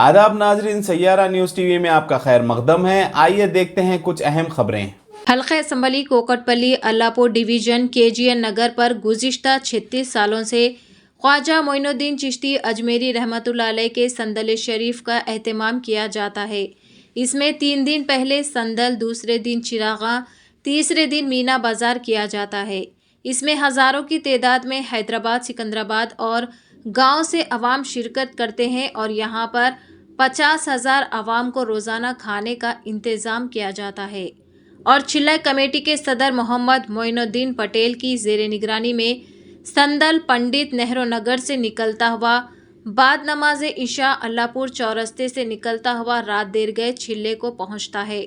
आदाब नाजरीन, Saiyaara news TV में आपका खैर मकदम है। आइए देखते हैं कुछ अहम खबरें। हल्का assembly Kukatpally Allapur division KGN Nagar पर गुज़िश्ता 36 सालों से ख्वाजा मोइनुद्दीन चिश्ती अजमेरी रहमतुल्लाह अलैह के संदल शरीफ का एहतमाम किया जाता है। इसमें 3 दिन पहले संदल, दूसरे दिन चिरागा, तीसरे दिन मीना बाजार किया जाता है। इसमें हज़ारों की तादाद में हैदराबाद, सिकंदराबाद और गांव से अवाम शिरकत करते हैं और यहां पर 50,000 अवाम को रोज़ाना खाने का इंतज़ाम किया जाता है। और चिल्लाई कमेटी के सदर मोहम्मद मोइनुद्दीन पटेल की ज़ेर निगरानी में संदल पंडित नेहरू नगर से निकलता हुआ बाद नमाज इशा अल्लापुर चौरस्ते से निकलता हुआ रात देर गए छिल्ले को पहुंचता है।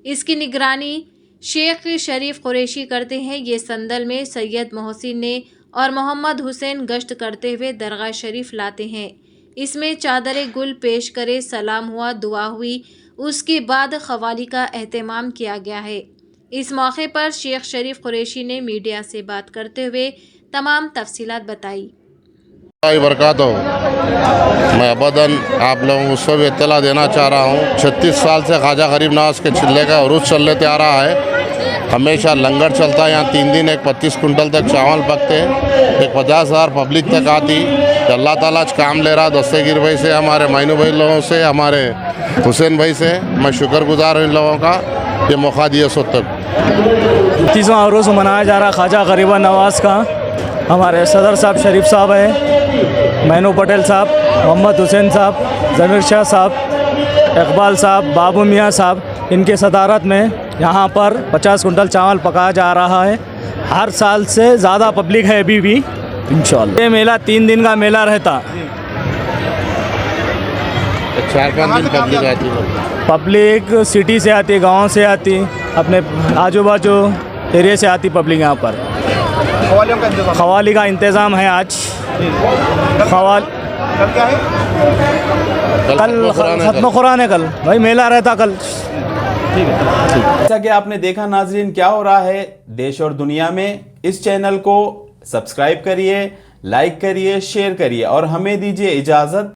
इसकी निगरानी शेख शरीफ कुरैशी करते हैं। ये संदल में सैयद मोहसिन ने और मोहम्मद हुसैन गश्त करते हुए दरगाह शरीफ लाते हैं। इसमें चादर गुल पेश करे, सलाम हुआ, दुआ हुई, उसके बाद खवाली का एहतमाम किया गया है। इस मौके पर शेख शरीफ कुरैशी ने मीडिया से बात करते हुए तमाम तफसीलात बताई। मैं अबदन आप लोगों को सब इत्तला देना चाह रहा हूँ। 36 साल से ख्वाजा गरीब नवाज के चिल्ले का उरूज चलते आ रहा है। हमेशा लंगर चलता है। यहाँ 3 दिन एक 25 कुंटल तक चावल पकते हैं। एक 50,000 पब्लिक तक आती। तो अल्लाह ताला आज काम ले रहा दस्तगीर भाई से, हमारे माइनू भाई लोगों से, हमारे हुसैन भाई से। मैं शुक्रगुजार हूँ इन लोगों का, ये मौका दिया सो तक। 30वां उरूज मनाया जा रहा ख्वाजा गरीब नवाज का। हमारे सदर साहब शरीफ साहब है, मैनू पटेल साहब, मोहम्मद हुसैन साहब, ज़मीर शाह साहब, इकबाल साहब, बाबू मियाँ साहब, इनके सदारत में यहाँ पर 50 कुंटल चावल पकाया जा रहा है। हर साल से ज़्यादा पब्लिक है अभी भी इंशाअल्लाह। ये मेला 3 दिन का मेला रहता। 4-5 दिन पब्लिक आती है। पब्लिक सिटी से आती, गाँव से आती, अपने आजू बाजू एरिया से आती पब्लिक यहाँ पर। खवाली का इंतज़ाम है आज। कल खत्म कुरान है, कल भाई मेला रहता कल। ठीक है। जैसा कि आपने देखा नाजरीन क्या हो रहा है देश और दुनिया में, इस चैनल को सब्सक्राइब करिए, लाइक करिए, शेयर करिए और हमें दीजिए इजाज़त।